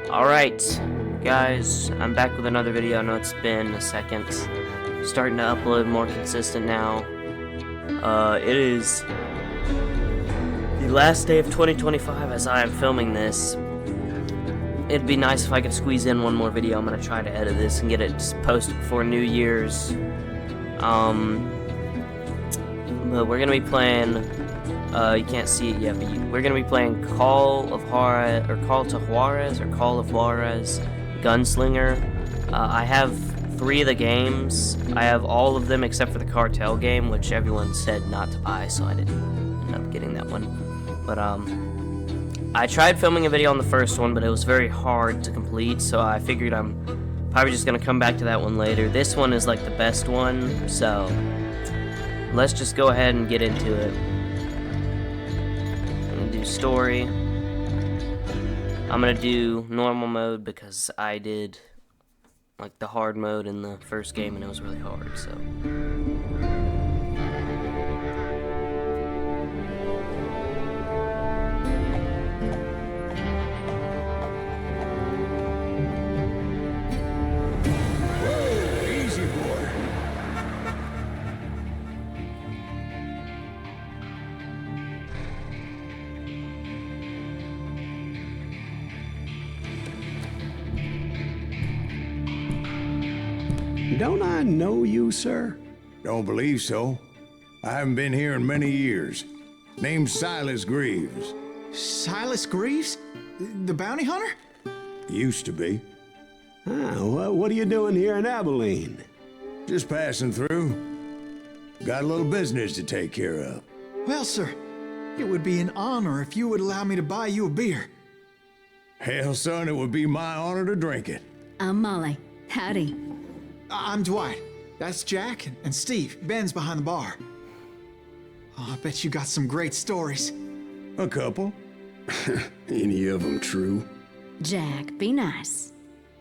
Alright, guys, I'm back with another video. I know it's been a second. Starting to upload more consistent now. It is the last day of 2025 as I am filming this. It'd be nice if I could squeeze in one more video. I'm gonna try to edit this and get it posted before New Year's. But we're gonna be playing, you can't see it yet, but we're gonna be playing Call of Juarez Gunslinger. I have 3 of the games. I have all of them except for the cartel game, which everyone said not to buy, so I didn't end up getting that one. But I tried filming a video on the first one, but it was very hard to complete, so I figured I'm probably just gonna come back to that one later. This one is like the best one, so let's just go ahead and get into it. I'm gonna do story. I'm gonna do normal mode because I did like the hard mode in the first game and it was really hard, so. Easy, boy. Don't I know you, sir? Don't believe so. I haven't been here in many years. Name's Silas Greaves. Silas Greaves? The bounty hunter? Used to be. Well, what are you doing here in Abilene? Just passing through. Got a little business to take care of. Well, sir, it would be an honor if you would allow me to buy you a beer. Hell, son, it would be my honor to drink it. I'm Molly. Howdy. I'm Dwight. That's Jack and Steve. Ben's behind the bar. Oh, I bet you got some great stories. A couple. Any of them true? Jack, be nice.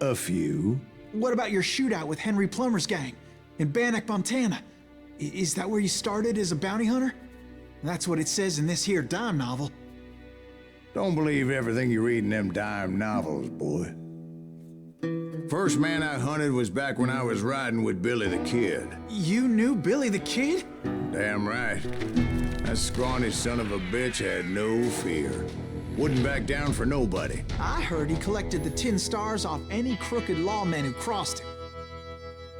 A few. What about your shootout with Henry Plummer's gang in Bannock, Montana? Is that where you started as a bounty hunter? That's what it says in this here dime novel. Don't believe everything you read in them dime novels, boy. First man I hunted was back when I was riding with Billy the Kid. You knew Billy the Kid? Damn right. That scrawny son of a bitch had no fear. Wouldn't back down for nobody. I heard he collected the 10 stars off any crooked lawmen who crossed him.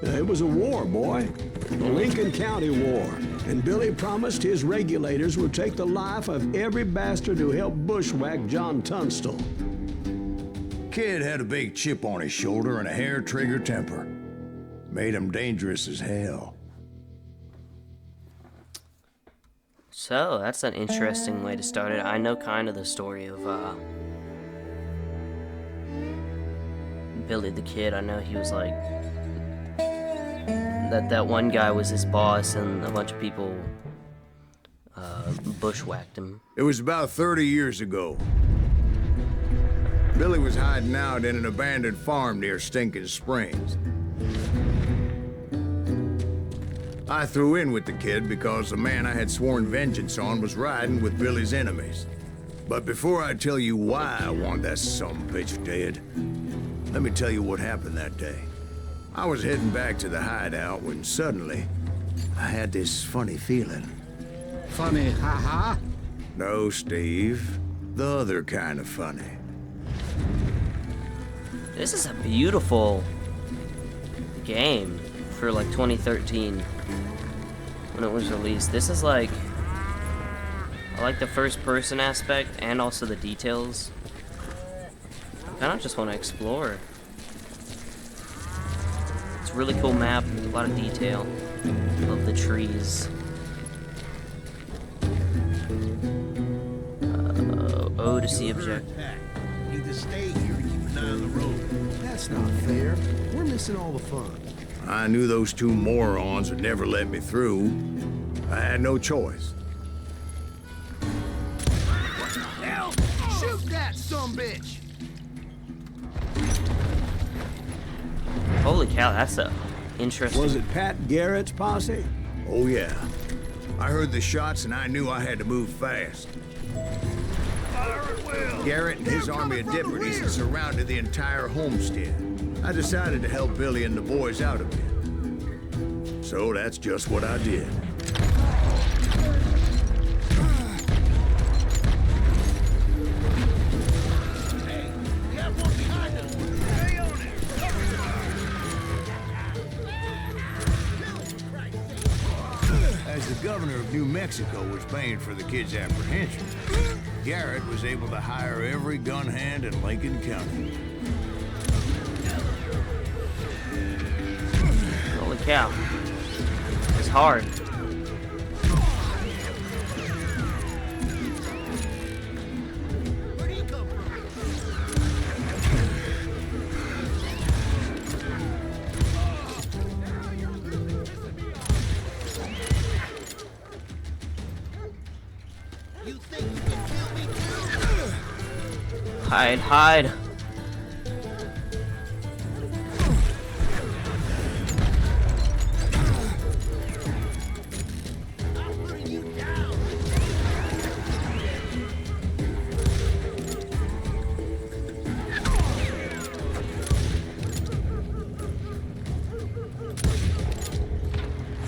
It was a war, boy. The Lincoln County War. And Billy promised his regulators would take the life of every bastard who helped bushwhack John Tunstall. Kid had a big chip on his shoulder and a hair-trigger temper. Made him dangerous as hell. So, that's an interesting way to start it. I know kind of the story of Billy the Kid. I know he was like that one guy was his boss and a bunch of people bushwhacked him. It was about 30 years ago. Billy was hiding out in an abandoned farm near Stinking Springs. I threw in with the kid because the man I had sworn vengeance on was riding with Billy's enemies. But before I tell you why I want that sumbitch dead, let me tell you what happened that day. I was heading back to the hideout when suddenly I had this funny feeling. Funny, haha? No, Steve. The other kind of funny. This is a beautiful game for like 2013 when it was released. This is like, I like the first person aspect and also the details. I kind of just want to explore. It's a really cool map, a lot of detail. Love the trees. O to C object. Need to stay here and keep an eye on the road. That's not fair. We're missing all the fun. I knew those 2 morons would never let me through. I had no choice. What the hell? Shoot that sumbitch! Holy cow, that's a interesting. Was it Pat Garrett's posse? Oh yeah. I heard the shots and I knew I had to move fast. Fire Garrett and his army of deputies had surrounded the entire homestead. I decided to help Billy and the boys out a bit. So that's just what I did. As the governor of New Mexico was paying for the kid's apprehension, Garrett was able to hire every gun hand in Lincoln County. Holy cow. It's hard. Where do you come from? You think you can kill me too? Hide, hide. I'm putting you down.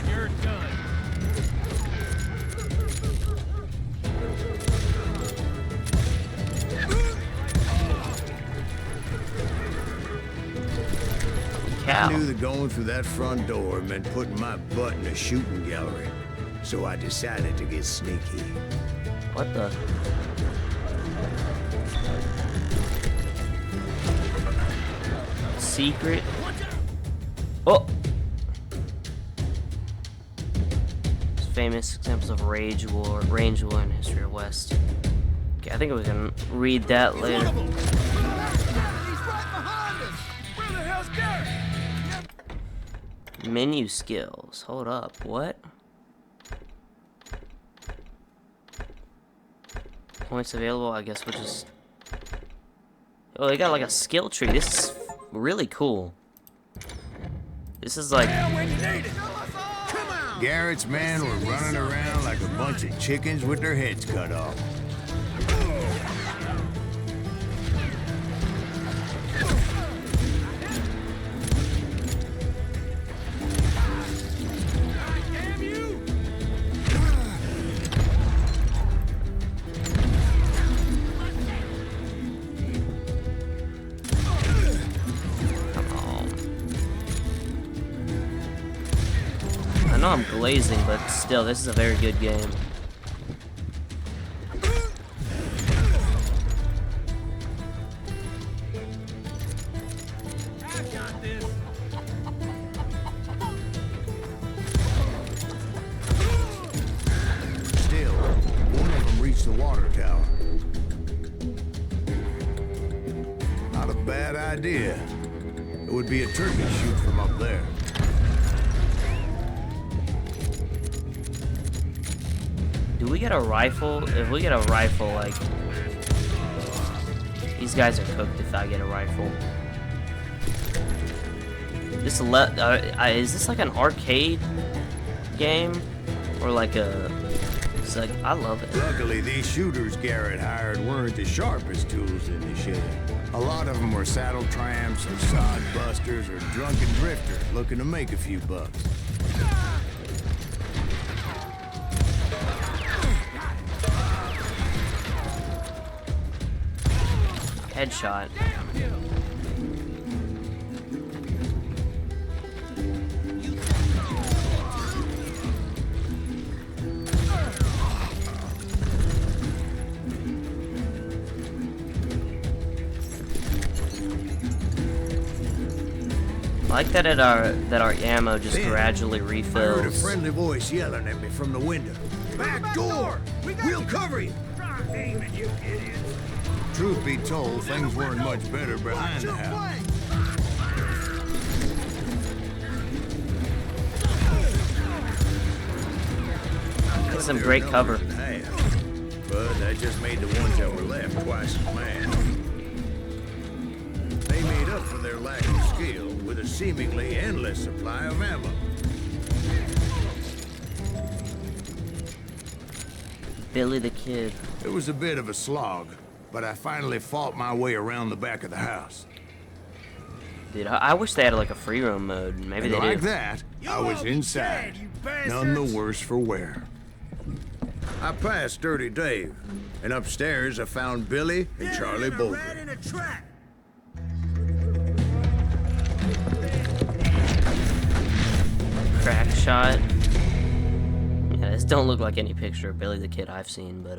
You're done. Cow. I knew that going through that front door meant putting my butt in a shooting gallery. So I decided to get sneaky. What the? Secret? Oh! Famous examples of range war in history of West. Okay, I think we can read that One later. of them. He's right behind us. Where the hell's Garrett? Menu skills. Hold up. What? Points available. I guess we'll just. Oh, they got like a skill tree. This is really cool. This is like. When you need it. Come on. Garrett's men were running around like a bunch of chickens with their heads cut off. Damn you. Come on. I know I'm glazing, but still, this is a very good game. I got this. Still, one of them reached the water tower. Not a bad idea. It would be a turkey shoot from up there. Do we get a rifle? If we get a rifle, like these guys are cooked. If I get a rifle, this is this like an arcade game or like a? It's like I love it. Luckily, these shooters Garrett hired weren't the sharpest tools in the shed. A lot of them were saddle tramps or sod busters or drunken drifters looking to make a few bucks. Headshot. I like that our ammo just Ben, gradually I heard a refills. friendly voice yelling at me from the window. Back door! We'll cover you! Try aiming, you idiots. Truth be told, things weren't much better behind the house. That's some great cover. But that just made the ones that were left twice as mad. They made up for their lack of skill with a seemingly endless supply of ammo. Billy the Kid. It was a bit of a slog, but I finally fought my way around the back of the house. Dude, I wish they had like a free roam mode. Maybe And they like do. that, I was inside, none the worse for wear. I passed Dirty Dave, and upstairs I found Billy and Charlie Bolger. Right in a trap. Crack shot. Yeah, this don't look like any picture of Billy the Kid I've seen, but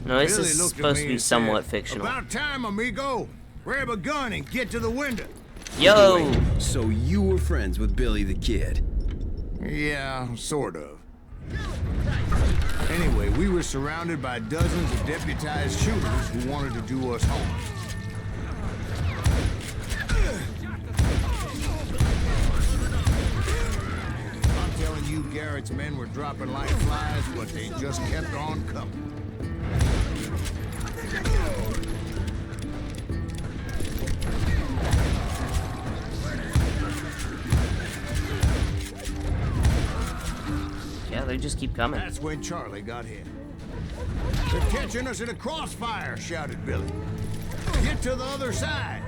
no, this Billy is looked at supposed me to be and somewhat said, fictional. "About time, amigo. Grab a gun and get to the window." Yo! So you were friends with Billy the Kid? Yeah, sort of. Anyway, we were surrounded by dozens of deputized shooters who wanted to do us harm. I'm telling you, Garrett's men were dropping like flies, but they just kept on coming. Yeah, they just keep coming. That's when Charlie got hit. "They're catching us in a crossfire," shouted Billy. "Get to the other side."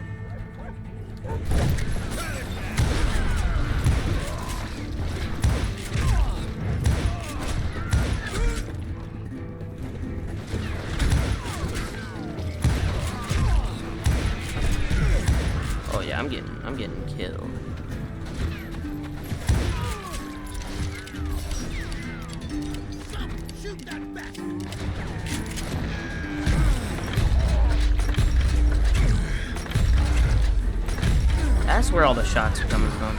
Oh yeah, I'm getting killed. Shoot that bastard. That's where all the shots are coming from.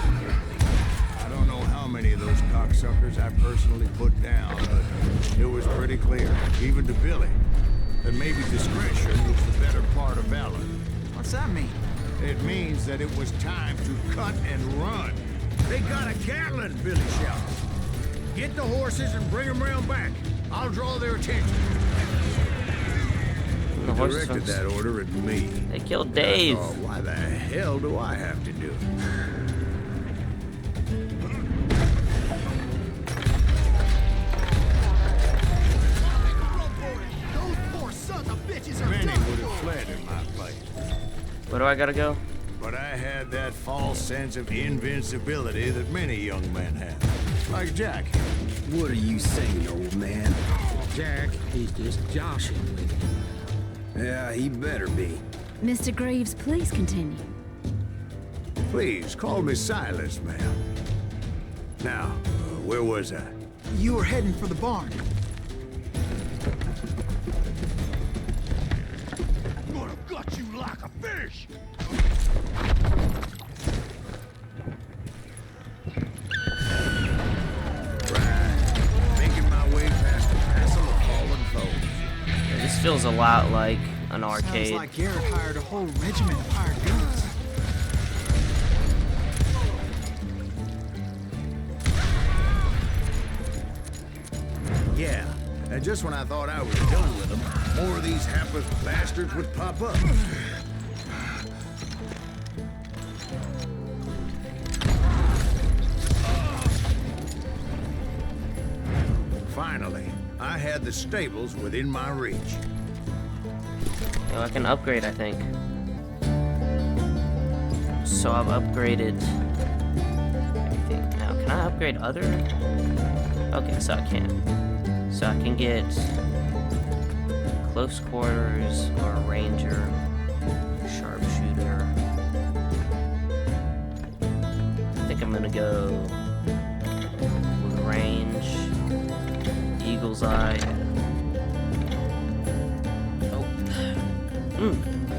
I don't know how many of those cocksuckers I personally put down, but it was pretty clear, even to Billy, that maybe discretion was the better part of valor. What's that mean? It means that it was time to cut and run. "They got a Gatling," Billy shouted. "Get the horses and bring them round back. I'll draw their attention." The horses Directed that order at me. They killed Dave. Oh, why the hell do I have to do it? Those poor sons of bitches are Many done would have for. fled in my place. Where do I gotta go? But I had that false sense of invincibility that many young men have. Like Jack. What are you saying, old man? Jack, he's just joshing with you. Yeah, he better be. Mr. Greaves, please continue. Please, call me Silas, ma'am. Now, where was I? You were heading for the barn. I'm gonna gut you like a fish. Making my way past the castle of fallen foes. Yeah, this feels a lot like an arcade. Sounds like Garrett hired a whole regiment of hired guns. Yeah, and just when I thought I was done with them, more of these hapless bastards would pop up. Finally, I had the stables within my reach. Yo, I can upgrade, I think. So I've upgraded everything. Now, can I upgrade other? Okay, so I can. So I can get close quarters or ranger, sharpshooter. I think I'm gonna go with range, eagle's eye.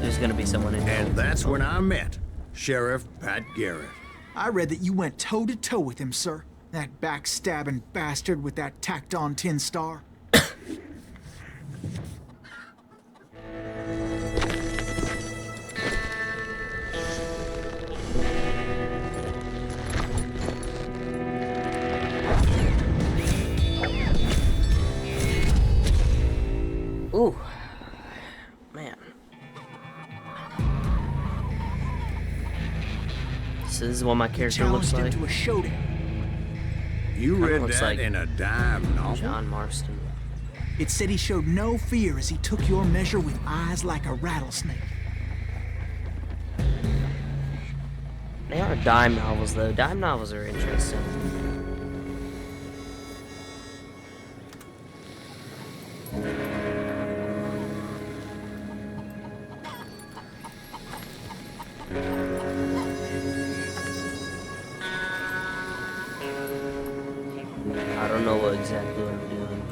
There's gonna be someone in here. And that's when I met Sheriff Pat Garrett. I read that you went toe-to-toe with him, sir. That backstabbing bastard with that tacked-on tin star. Ooh, man. So this is what my character looks Challenged him like. to a showdown. You Kinda read looks that like in a dime novel? John Marston. It said he showed no fear as he took your measure with eyes like a rattlesnake. They are dime novels, though. Dime novels are interesting. I don't know what exactly I'm doing.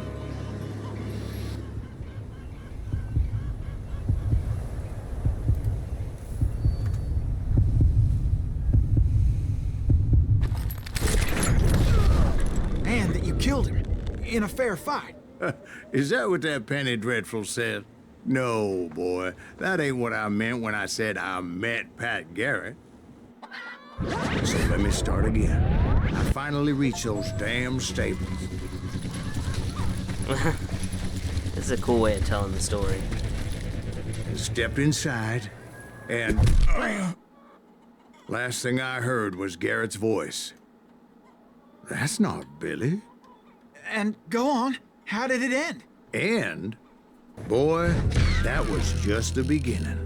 And that you killed him in a fair fight. Is that what that Penny Dreadful said? No, boy. That ain't what I meant when I said I met Pat Garrett. So let me start again. I finally reached those damn stables. This is a cool way of telling the story. Stepped inside, and last thing I heard was Garrett's voice. That's not Billy. And go on. How did it end? And, boy, that was just the beginning.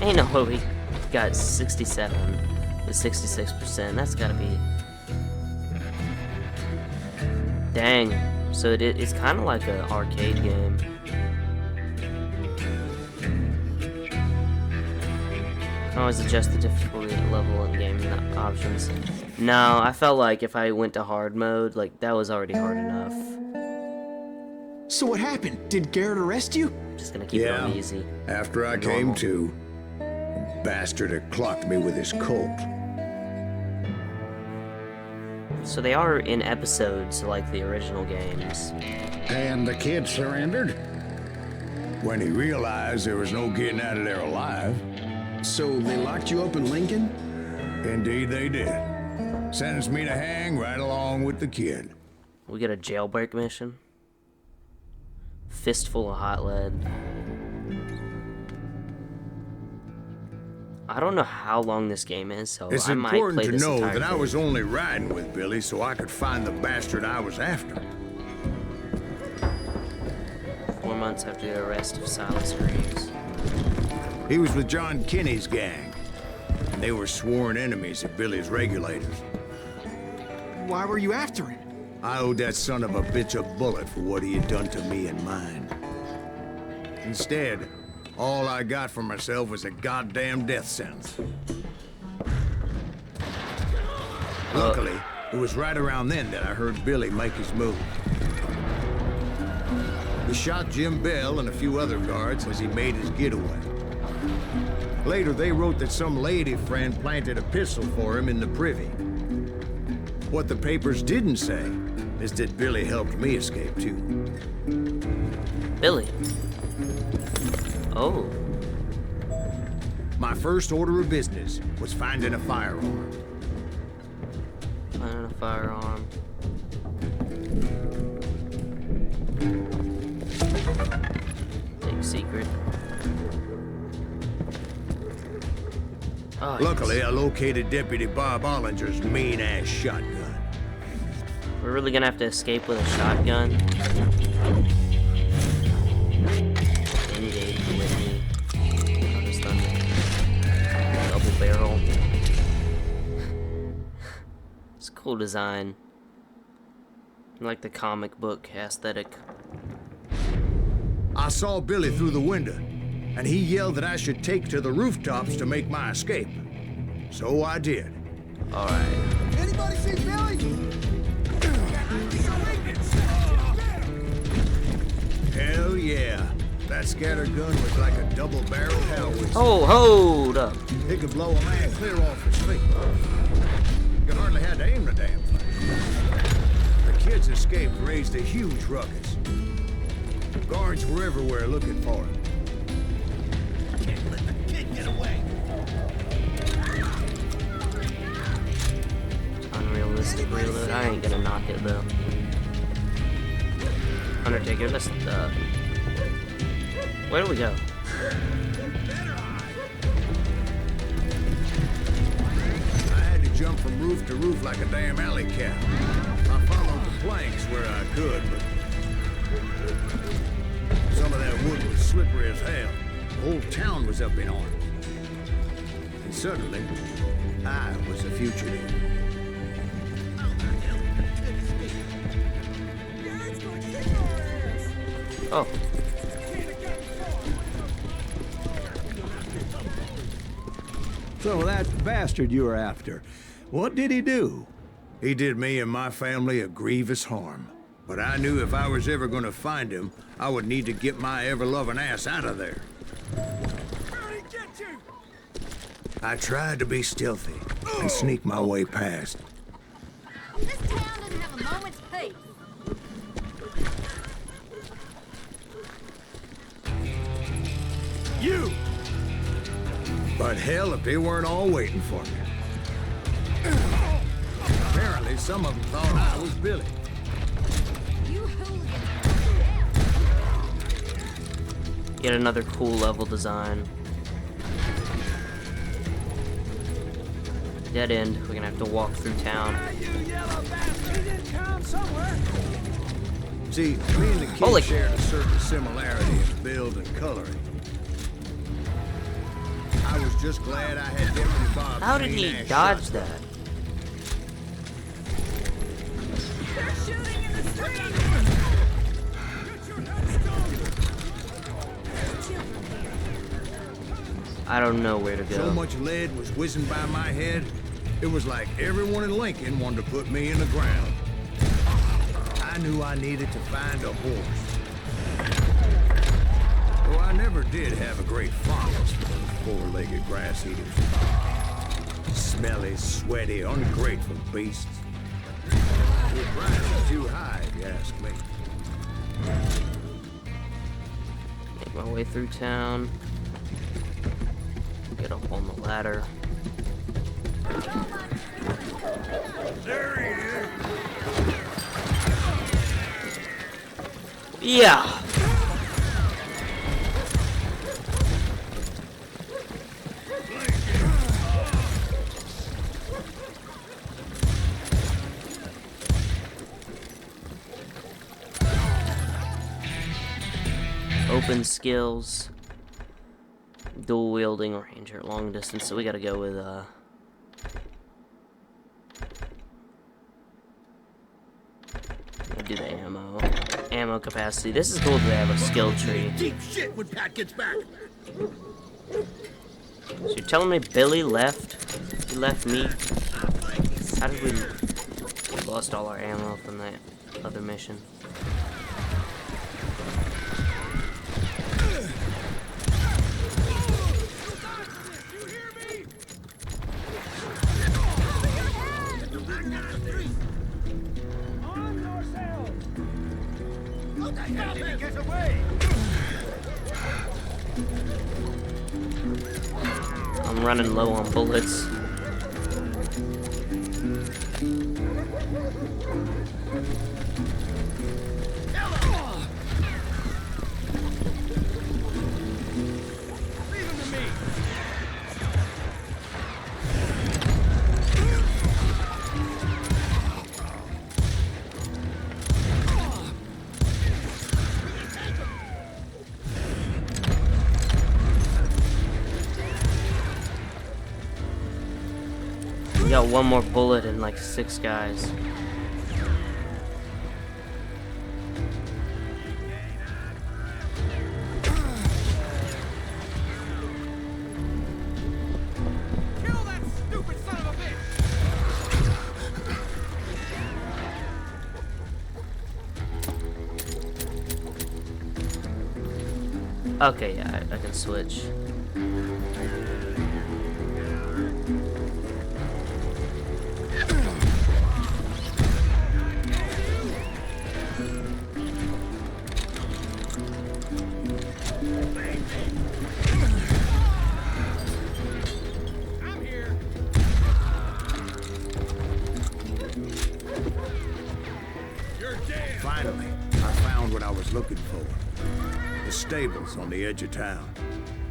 Ain't no way we got 67 with 66%. That's gotta be... Dang. So it's kind of like an arcade game. Can always adjust the difficulty level in game options. No, I felt like if I went to hard mode, like that was already hard enough. So what happened? Did Garrett arrest you? Just gonna keep it on easy. After I came to, the bastard had clocked me with his Colt. So they are in episodes like the original games. And the kid surrendered? When he realized there was no getting out of there alive. So they locked you up in Lincoln? Indeed they did. Sentenced me to hang right along with the kid. We get a jailbreak mission. Fistful of hot lead. I don't know how long this game is, so It's I might play important to this know entire that I thing. was only riding with Billy so I could find the bastard I was after. 4 months after the arrest of Silas Greaves. He was with John Kinney's gang, and they were sworn enemies of Billy's regulators. Why were you after him? I owed that son of a bitch a bullet for what he had done to me and mine. Instead, all I got for myself was a goddamn death sentence. Luckily, it was right around then that I heard Billy make his move. He shot Jim Bell and a few other guards as he made his getaway. Later, they wrote that some lady friend planted a pistol for him in the privy. What the papers didn't say is that Billy helped me escape, too. Billy. Oh. My first order of business was finding a firearm. Finding a firearm. Big secret. Oh, Luckily, yes. I located Deputy Bob Ollinger's mean-ass shotgun. We're really gonna have to escape with a shotgun. Engage with me. Thunder's thunder. Double barrel. It's a cool design. I like the comic book aesthetic. I saw Billy through the window, and he yelled that I should take to the rooftops to make my escape. So I did. All right. Anybody see Billy? Hell yeah. That scatter gun was like a double-barreled howitzer. Oh, hold up. It could blow a man clear off his feet. You hardly had to aim the damn thing. The kid's escape raised a huge ruckus. Guards were everywhere looking for him. Can't let the kid get away. Unrealistic reload. I ain't gonna knock it though. Undertaker, let's where do we go? I had to jump from roof to roof like a damn alley cat. I followed the planks where I could, but some of that wood was slippery as hell. The whole town was up in arms. And suddenly, I was a fugitive. Oh. So that bastard you were after, what did he do? He did me and my family a grievous harm. But I knew if I was ever gonna find him, I would need to get my ever-loving ass out of there. I tried to be stealthy and sneak my way past. This town doesn't have a moment's peace. You! But hell, if they weren't all waiting for me. Apparently, some of them thought I was Billy. You hooligans. Yet another cool level design. Dead end. We're gonna have to walk through town. See, me and the kid Holy- shared a certain similarity in build and coloring. I was just glad I had Deputy Bob's How did he mean-ass dodge shotgun. that? They're shooting in the street. I don't know where to go. So much lead was whizzing by my head, it was like everyone in Lincoln wanted to put me in the ground. I knew I needed to find a horse. Though I never did have a great fondness for those four-legged grass eaters. Smelly, sweaty, ungrateful beasts. The price is too high, if you ask me. Make my way through town. Get up on the ladder. There he is. Yeah. Open skills. Dual wielding ranger at long distance, so we gotta go with we'll do the ammo capacity. This is cool that they have a skill tree. Deep shit when Pat gets back. So you're telling me Billy left? He left me? How did we lost all our ammo from that other mission? Get away! I'm running low on bullets. Leave him to me. We got one more bullet and like 6 guys. Kill that stupid son of a bitch! Okay, yeah, I can switch. I'm here. You're dead. Finally, I found what I was looking for. The stables on the edge of town.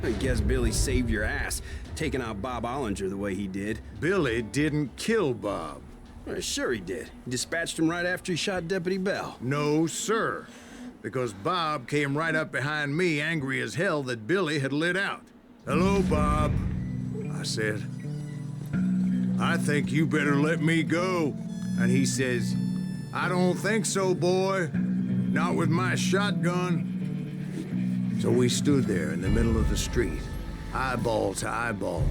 I guess Billy saved your ass, taking out Bob Ollinger the way he did. Billy didn't kill Bob. Well, sure he did. He dispatched him right after he shot Deputy Bell. No, sir. Because Bob came right up behind me, angry as hell that Billy had lit out. Hello, Bob, I said. I think you better let me go. And he says, I don't think so, boy. Not with my shotgun. So we stood there in the middle of the street, eyeball to eyeball.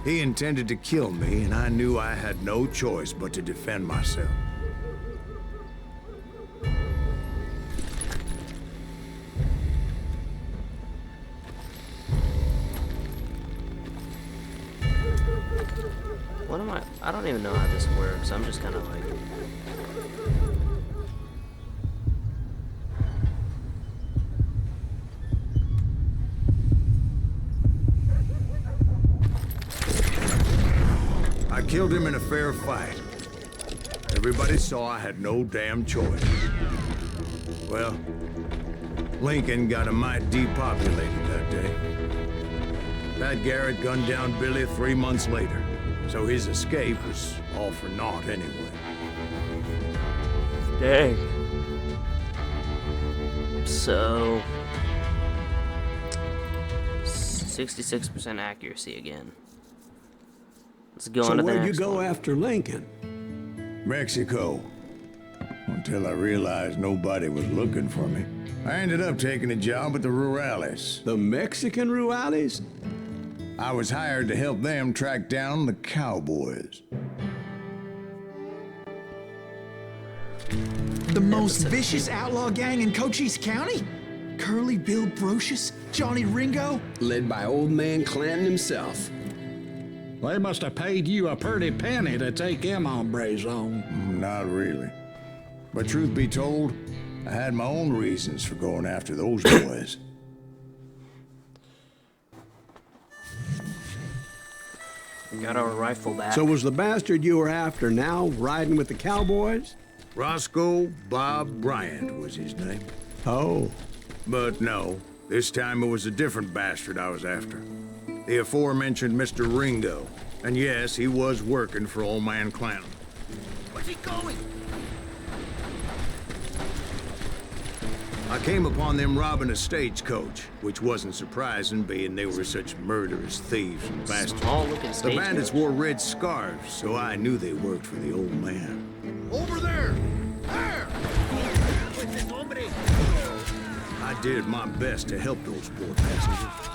He intended to kill me, and I knew I had no choice but to defend myself. What am I don't even know how this works. I'm just kind of like... I killed him in a fair fight. Everybody saw I had no damn choice. Well, Lincoln got a mite depopulated that day. Pat Garrett gunned down Billy 3 months later, so his escape was all for naught anyway. Dang. So... 66% accuracy again. Let's go on to the where'd you next go one. after Lincoln? Mexico. Until I realized nobody was looking for me. I ended up taking a job at the Rurales. The Mexican Rurales? I was hired to help them track down the cowboys. The most vicious outlaw gang in Cochise County? Curly Bill Brocious? Johnny Ringo? Led by old man Clanton himself. They must have paid you a pretty penny to take them hombres on. Not really. But truth be told, I had my own reasons for going after those boys. Got our rifle back. So was the bastard you were after now riding with the cowboys? Roscoe Bob Bryant was his name. Oh. But no, this time it was a different bastard I was after. The aforementioned Mr. Ringo. And yes, he was working for old man Clanton. Where's he going? I came upon them robbing a stagecoach, which wasn't surprising, being they were such murderous thieves and bastards. Small-looking The stagecoach. bandits wore red scarves, so I knew they worked for the old man. Over there! There! With this hombre! I did my best to help those poor passengers.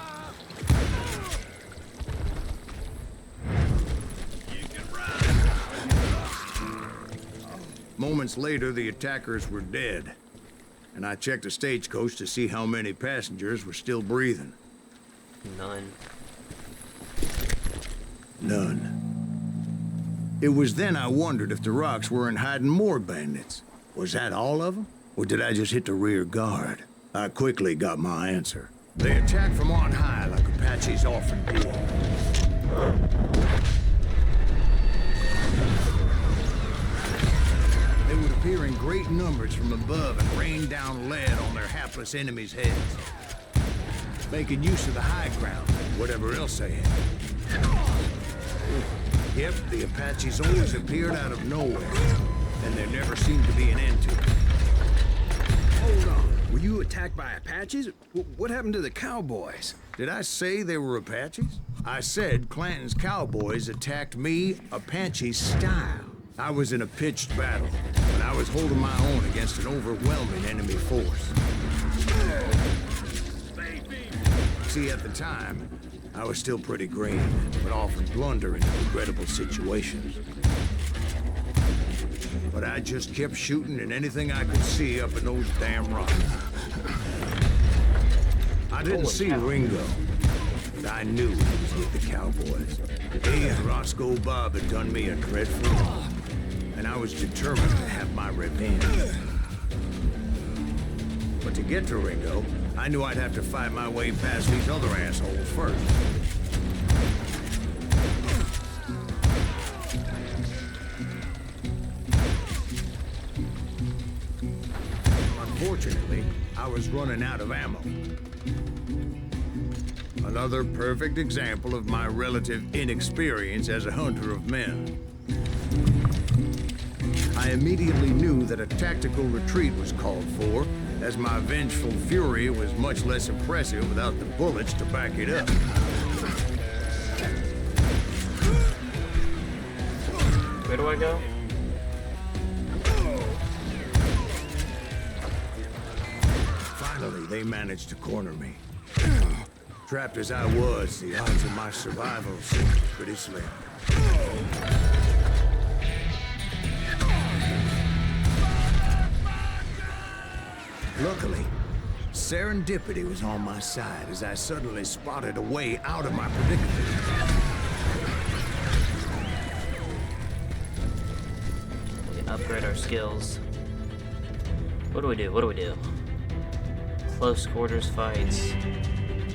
Moments later, the attackers were dead, and I checked the stagecoach to see how many passengers were still breathing. None. None. It was then I wondered if the rocks weren't hiding more bandits. Was that all of them? Or did I just hit the rear guard? I quickly got my answer. They attacked from on high like Apaches often do. They would appear in great numbers from above and rain down lead on their hapless enemies' heads, making use of the high ground and whatever else they had. Yep, the Apaches always appeared out of nowhere, and there never seemed to be an end to it. Hold on. Were you attacked by Apaches? What happened to the cowboys? Did I say they were Apaches? I said Clanton's cowboys attacked me Apache style. I was in a pitched battle, but I was holding my own against an overwhelming enemy force. See, at the time, I was still pretty green, but often blunder into regrettable situations. But I just kept shooting at anything I could see up in those damn rocks. I didn't see Ringo, but I knew he was with the cowboys. He and Roscoe Bob had done me a dreadful wrong, and I was determined to have my revenge. But to get to Ringo, I knew I'd have to fight my way past these other assholes first. Unfortunately, I was running out of ammo. Another perfect example of my relative inexperience as a hunter of men. I immediately knew that a tactical retreat was called for, as my vengeful fury was much less impressive without the bullets to back it up. Where do I go? Finally, they managed to corner me. Trapped as I was, the odds of my survival seemed pretty slim. Luckily, serendipity was on my side as I suddenly spotted a way out of my predicament. We can upgrade our skills. What do we do? What do we do? Close quarters fights.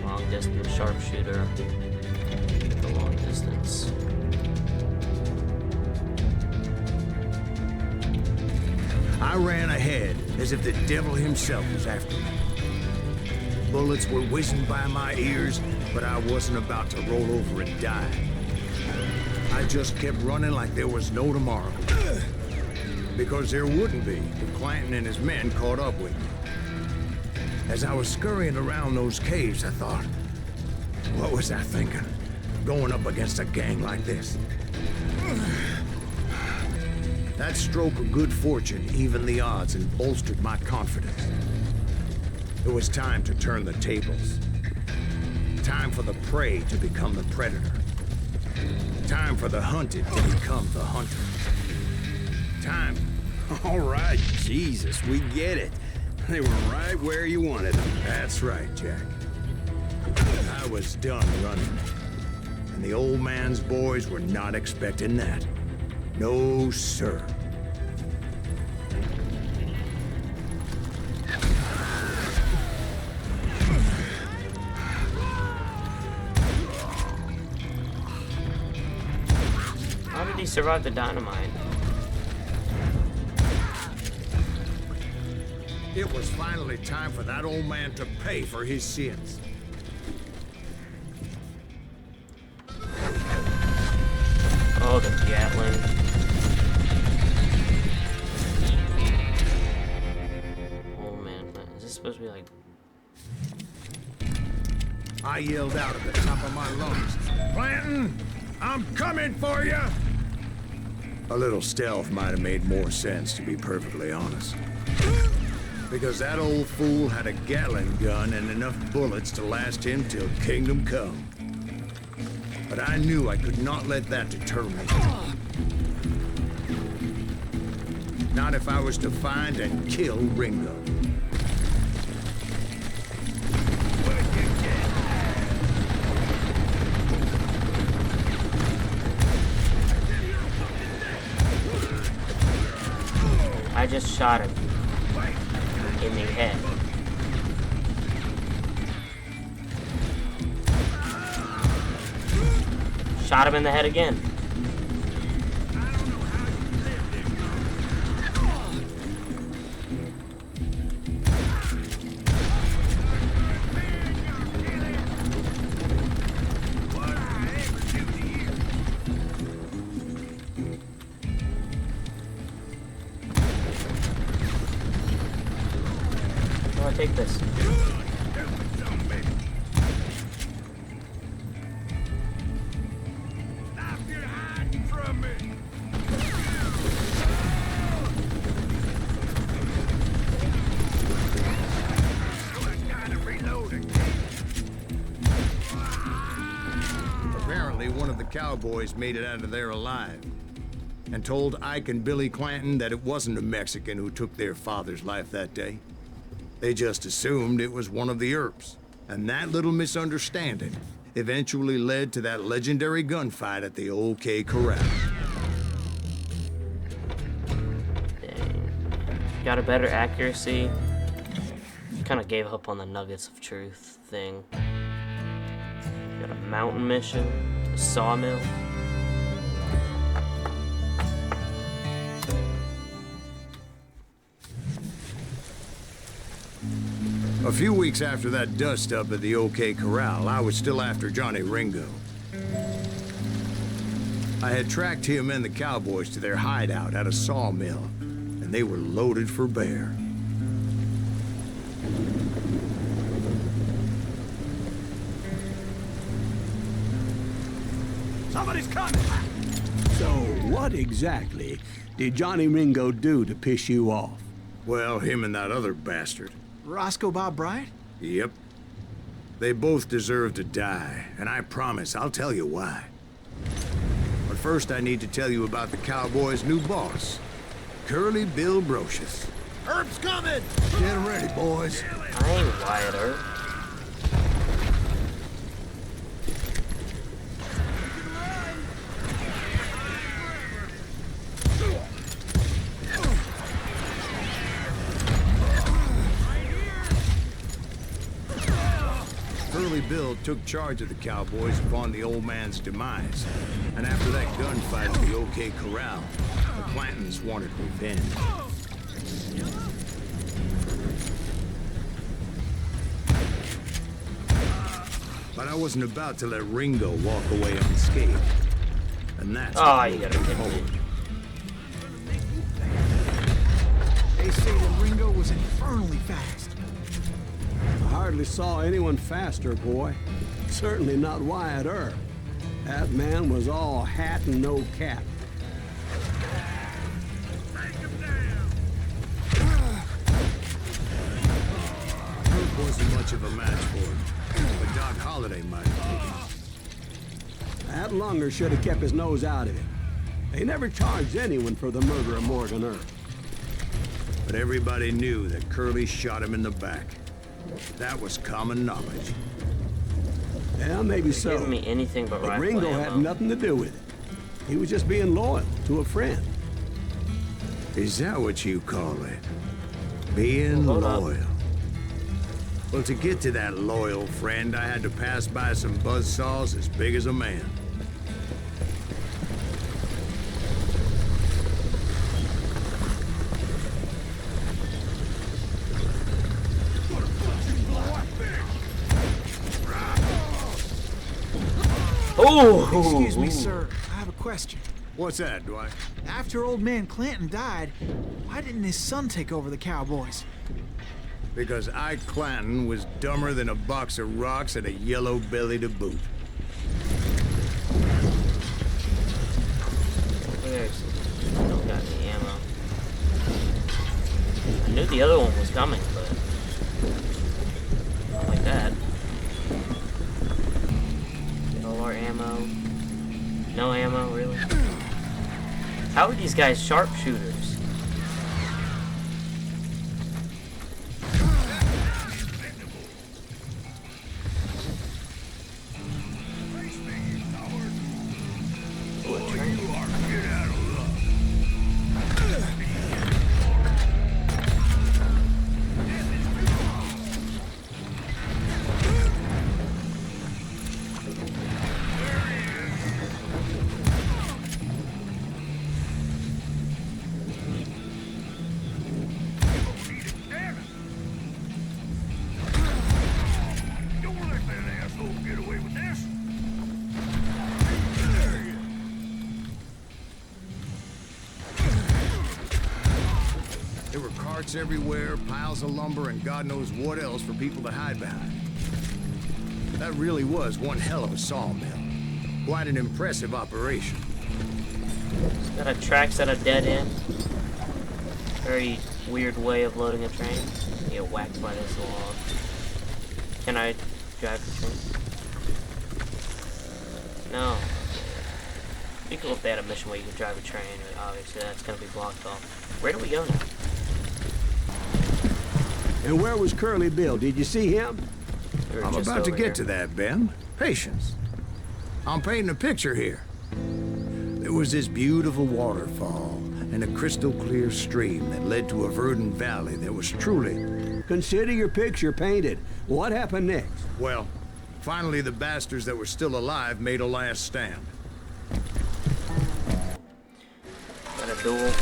Long distance sharpshooter. The long distance. I ran ahead as if the devil himself was after me. Bullets were whizzing by my ears, but I wasn't about to roll over and die. I just kept running like there was no tomorrow. Because there wouldn't be if Clanton and his men caught up with me. As I was scurrying around those caves, I thought, what was I thinking? Going up against a gang like this? That stroke of good fortune evened the odds and bolstered my confidence. It was time to turn the tables. Time for the prey to become the predator. Time for the hunted to become the hunter. Time. All right, Jesus, we get it. They were right where you wanted them. That's right, Jack. I was done running. And the old man's boys were not expecting that. No, sir. How did he survive the dynamite? It was finally time for that old man to pay for his sins. Oh, the Gatling. Oh man, is this supposed to be like... I yelled out at the top of my lungs, Clanton, I'm coming for you! A little stealth might have made more sense, to be perfectly honest. Because that old fool had a Gatling gun and enough bullets to last him till kingdom come. But I knew I could not let that deter me. Not if I was to find and kill Ringo. I just shot him in the head. Shot him in the head again. How do I take this? Apparently, one of the cowboys made it out of there alive and told Ike and Billy Clanton that it wasn't a Mexican who took their father's life that day. They just assumed it was one of the Earps, and that little misunderstanding eventually led to that legendary gunfight at the OK Corral. Dang. Got a better accuracy. Kind of gave up on the nuggets of truth thing. Got a mountain mission, a sawmill. A few weeks after that dust-up at the OK Corral, I was still after Johnny Ringo. I had tracked him and the cowboys to their hideout at a sawmill, and they were loaded for bear. Somebody's coming! So, what exactly did Johnny Ringo do to piss you off? Well, him and that other bastard. Roscoe Bob Bryant? Yep. They both deserve to die, and I promise I'll tell you why. But first I need to tell you about the Cowboys' new boss, Curly Bill Brocious. Herb's coming! Get ready, boys. I ain't Wyatt Earp. Curly Bill took charge of the Cowboys upon the old man's demise. And after that gunfight at the OK Corral, the Clantons wanted revenge. But I wasn't about to let Ringo walk away unscathed. And that's Oh, you gotta get me. They say that Ringo was infernally fast. I hardly saw anyone faster, boy. Certainly not Wyatt Earp. That man was all hat and no cap. Herb wasn't much of a match for him, but Doc Holliday might have taken him. That lunger should have kept his nose out of it. They never charged anyone for the murder of Morgan Earp. But everybody knew that Curly shot him in the back. That was common knowledge. Yeah, maybe so. Giving me anything but But rifle Ringo ammo. had nothing to do with it. He was just being loyal to a friend. Is that what you call it? Being Hold up. loyal. Well, to get to that loyal friend, I had to pass by some buzzsaws as big as a man. Oh! Excuse me, sir. I have a question. What's that, Dwight? After old man Clanton died, why didn't his son take over the Cowboys? Because Ike Clanton was dumber than a box of rocks and a yellow belly to boot. Where's... Don't got any ammo. I knew the other one was coming, but... Not like that. Get all our ammo. No ammo, really? How are these guys sharpshooters? Ooh, a train. There were carts everywhere, piles of lumber, and God knows what else for people to hide behind. That really was one hell of a sawmill. Quite an impressive operation. That attracts at a dead end. Very weird way of loading a train. You get whacked by this log. Can I drive this thing? No. It'd be cool if they had a mission where you could drive a train, but obviously that's gonna be blocked off. Where do we go now? And where was Curly Bill? Did you see him? We were I'm just about to over get here. to that, Ben. Patience. I'm painting a picture here. There was this beautiful waterfall and a crystal clear stream that led to a verdant valley that was truly... Consider your picture painted. What happened next? Well, finally the bastards that were still alive made a last stand. Got a duel.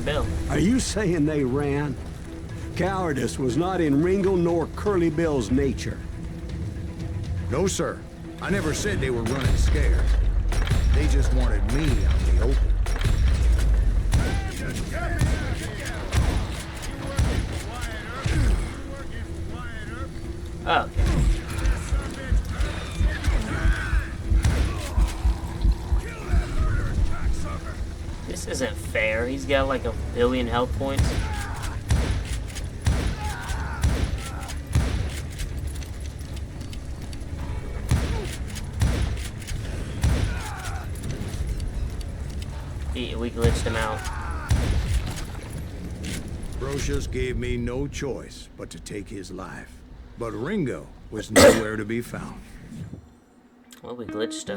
Bill. Are you saying they ran? Cowardice was not in Ringo nor Curly Bill's nature. No, sir. I never said they were running scared. They just wanted me out in the open. Oh, okay. This isn't fair. He's got like 1 billion health points. We glitched him out. Brocious gave me no choice but to take his life. But Ringo was nowhere to be found. Well, we glitched,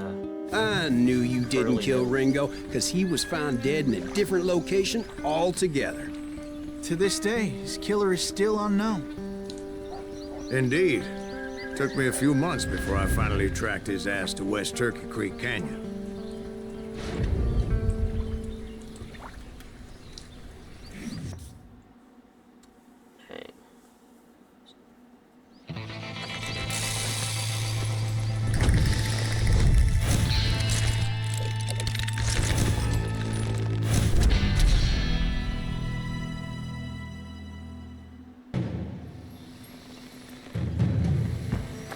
I knew you didn't Early kill though. Ringo, because he was found dead in a different location altogether. To this day, his killer is still unknown. Indeed. Took me a few months before I finally tracked his ass to West Turkey Creek Canyon. Okay.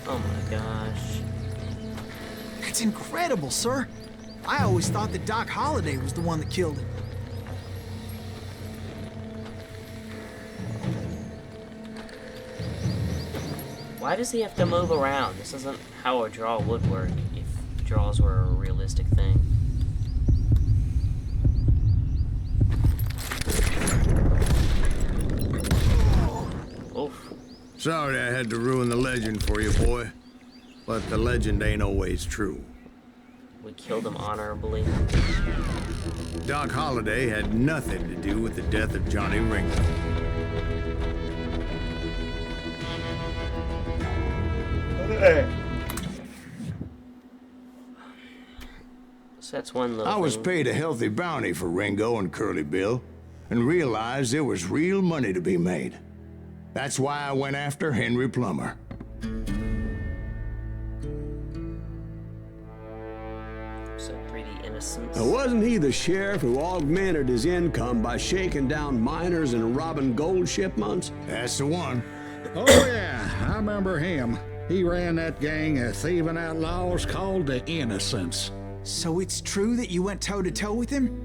Oh my gosh. That's incredible, sir. I always thought that Doc Holliday was the one that killed him. Why does he have to move around? This isn't how a draw would work if draws were a realistic thing. Oof. Sorry I had to ruin the legend for you, boy. But the legend ain't always true. We killed him honorably. Doc Holliday had nothing to do with the death of Johnny Ringo. So that's one little I was thing. paid a healthy bounty for Ringo and Curly Bill, and realized there was real money to be made. That's why I went after Henry Plummer. So 3D Innocence. Now, wasn't he the sheriff who augmented his income by shaking down miners and robbing gold shipments? That's the one. Oh, yeah, I remember him. He ran that gang of thieving outlaws called the Innocents. So it's true that you went toe-to-toe with him?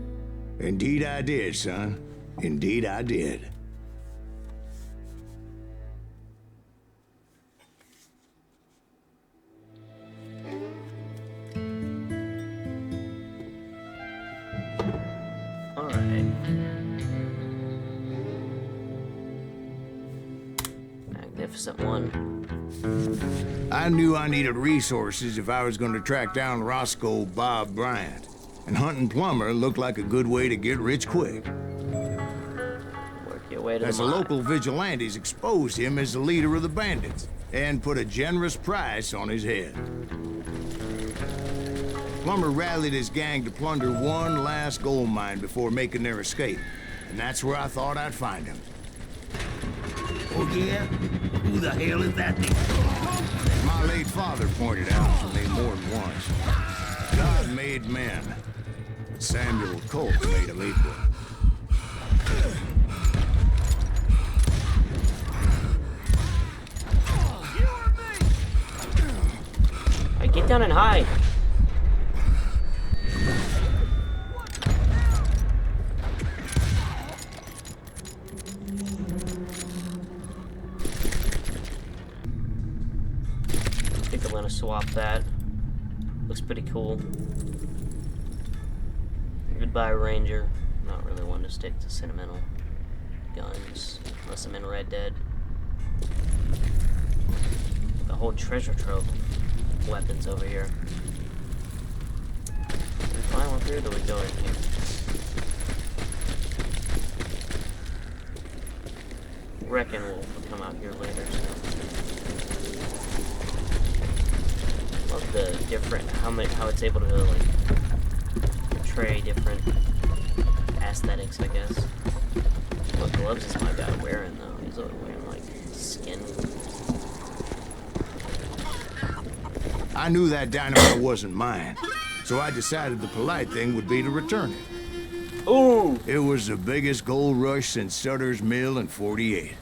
Indeed I did, son. Indeed I did. Alright. Magnificent one. I knew I needed resources if I was going to track down Roscoe Bob Bryant. And hunting Plummer looked like a good way to get rich quick. Work your way to As the the mine. local vigilantes exposed him as the leader of the bandits and put a generous price on his head. Plummer rallied his gang to plunder one last gold mine before making their escape. And that's where I thought I'd find him. Oh, yeah? Who the hell is that thing? My late father pointed out to me more than once. God made men. Samuel Colt made them equal. Alright, get down and hide. I think I'm gonna swap that. Looks pretty cool. Goodbye, Ranger. Not really one to stick to sentimental guns, unless I'm in Red Dead. The whole treasure trove of weapons over here. Do we climb up here, or do we go in here? Reckon we'll come out here later, so. Love the different, how it's able to, like, portray different aesthetics, I guess. What gloves is my guy wearing though? He's wearing like skin. I knew that dynamite wasn't mine, so I decided the polite thing would be to return it. Ooh! It was the biggest gold rush since Sutter's Mill in '48.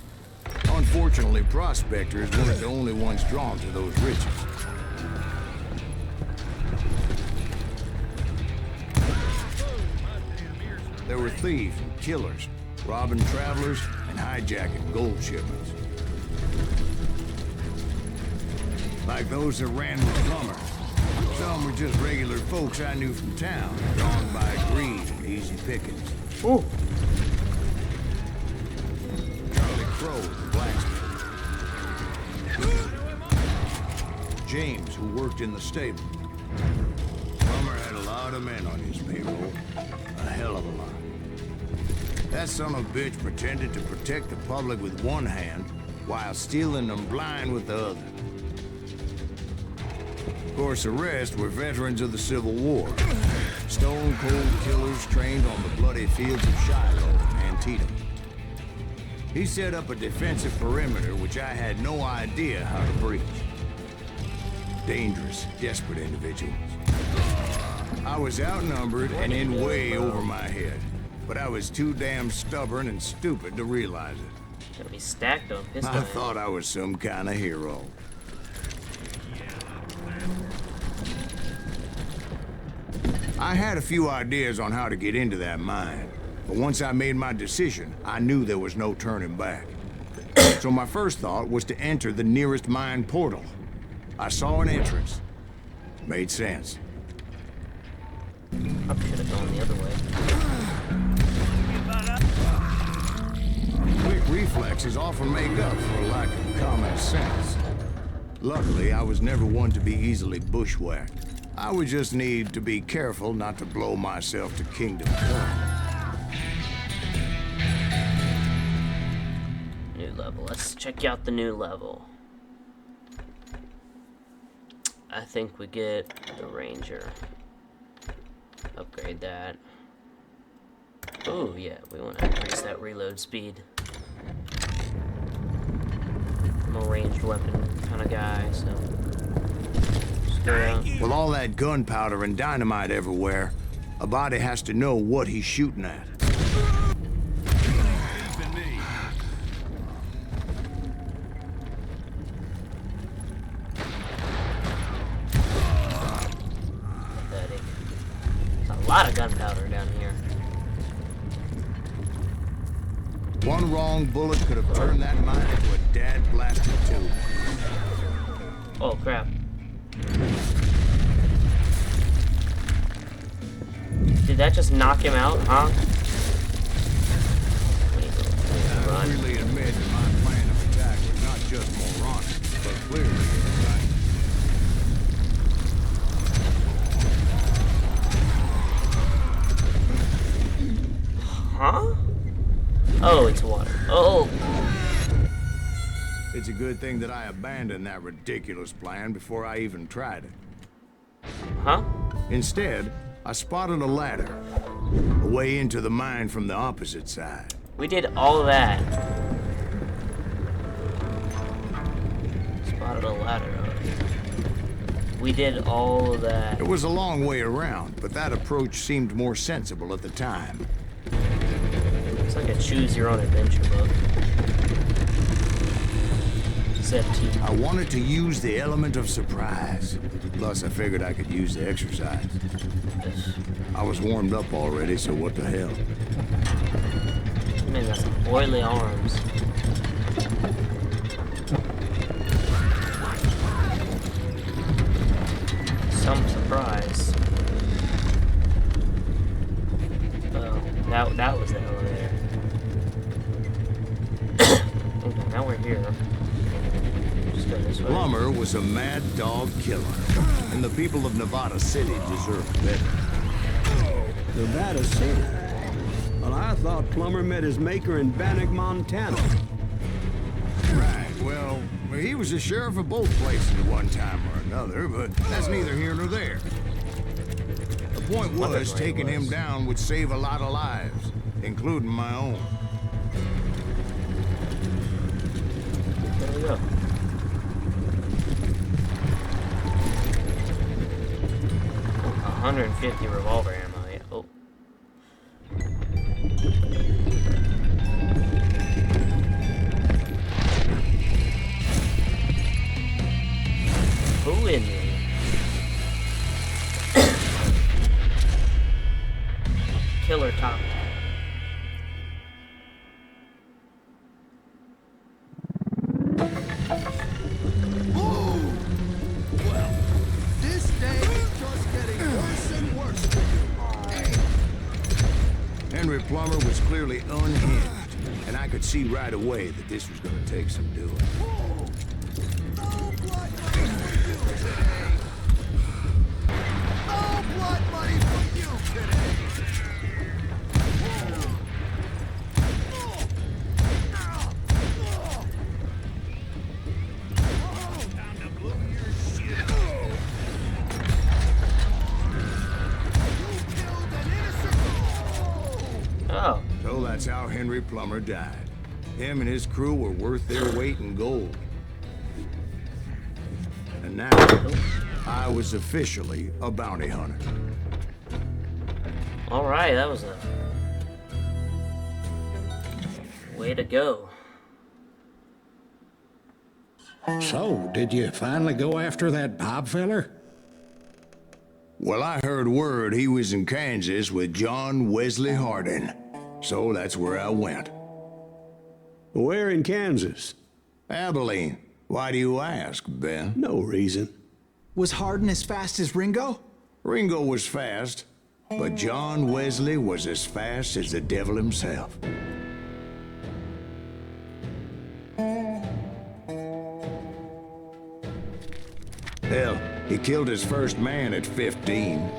Unfortunately, prospectors weren't the only ones drawn to those riches. There were thieves and killers, robbing travelers and hijacking gold shipments. Like those that ran with Plummer. Some were just regular folks I knew from town, drawn by greed and easy pickings. Ooh! Charlie Crow, the blacksmith. James, who worked in the stable. Plummer had a lot of men on his payroll. A hell of a lot. That son of a bitch pretended to protect the public with one hand while stealing them blind with the other. Of course, the rest were veterans of the Civil War. Stone-cold killers trained on the bloody fields of Shiloh and Antietam. He set up a defensive perimeter which I had no idea how to breach. Dangerous, desperate individuals. I was outnumbered and in way over my head, but I was too damn stubborn and stupid to realize it. Gotta be stacked on pistol. I thought I was some kind of hero. I had a few ideas on how to get into that mine, but once I made my decision, I knew there was no turning back. So my first thought was to enter the nearest mine portal. I saw an entrance. Made sense. Probably should have gone the other way. Quick reflexes often make up for a lack of common sense. Luckily, I was never one to be easily bushwhacked. I would just need to be careful not to blow myself to kingdom come. New level. Let's check out the new level. I think we get the Ranger. Upgrade that. Oh yeah, we want to increase that reload speed. I'm a ranged weapon kind of guy, so just go down. With all that gunpowder and dynamite everywhere, a body has to know what he's shooting at. Pathetic. There's a lot of gunpowder down here. One wrong bullet could have turned that mine into a dad-blasted tube. Oh crap. Did that just knock him out, huh? I freely admit that my plan of attack was not just moronic, but clearly right. Huh? Oh, it's water. Oh! It's a good thing that I abandoned that ridiculous plan before I even tried it. Huh? Instead, I spotted a ladder, a way into the mine from the opposite side. We did all of that. Spotted a ladder. We did all of that. It was a long way around, but that approach seemed more sensible at the time. It's like a choose your own adventure book. Except I wanted to use the element of surprise. Plus, I figured I could use the exercise. I was warmed up already, so what the hell? Man, got some oily arms. Some surprise. Oh, that was the elevator. Okay, now we're here. Just go this way. Plummer was a mad dog killer, and the people of Nevada City deserved better. Nevada City? Well, I thought Plummer met his maker in Bannock, Montana. Right, well, he was the sheriff of both places at one time or another, but that's neither here nor there. The point was, taking him down would save a lot of lives, including my own. There we go. Oh, 150 revolver ammo. Yeah. Oh. Who in there? Killer top. This day is just getting worse and worse. Henry Plummer was clearly unhinged, and I could see right away that this was going to take some doing. No blood money for you today. No blood money for you today. Time to blow your shit. Oh. So that's how Henry Plummer died. Him and his crew were worth their weight in gold. And now, I was officially a bounty hunter. Alright, that was a way to go. So, did you finally go after that Bob feller? Well, I heard word he was in Kansas with John Wesley Hardin. So that's where I went. Where in Kansas? Abilene. Why do you ask, Ben? No reason. Was Hardin as fast as Ringo? Ringo was fast, but John Wesley was as fast as the devil himself. Hell, he killed his first man at 15.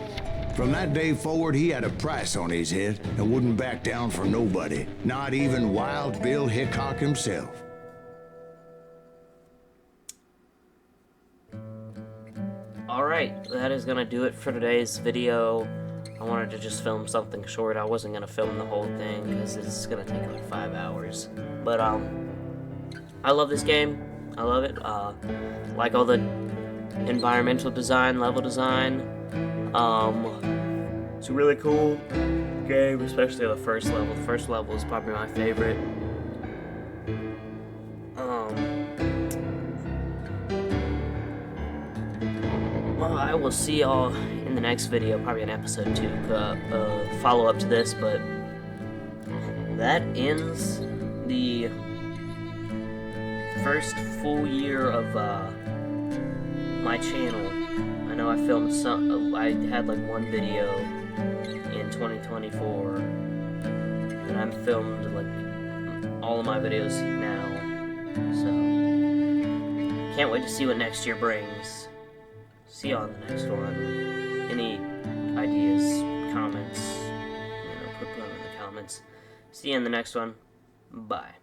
From that day forward, he had a price on his head and wouldn't back down for nobody, not even Wild Bill Hickok himself. Alright, that is gonna do it for today's video. I wanted to just film something short. I wasn't gonna film the whole thing because it's gonna take like 5 hours. But I love this game. I love it. Like all the environmental design, level design. It's a really cool game, especially the first level. The first level is probably my favorite. Well, I will see y'all in the next video, probably in episode 2, follow up to this, but that ends the first full year of my channel. I know I filmed I had like one video in 2024, and I've filmed like all of my videos now, so can't wait to see what next year brings. See you on the next one. Any ideas, comments, put them in the comments. See you in the next one. Bye.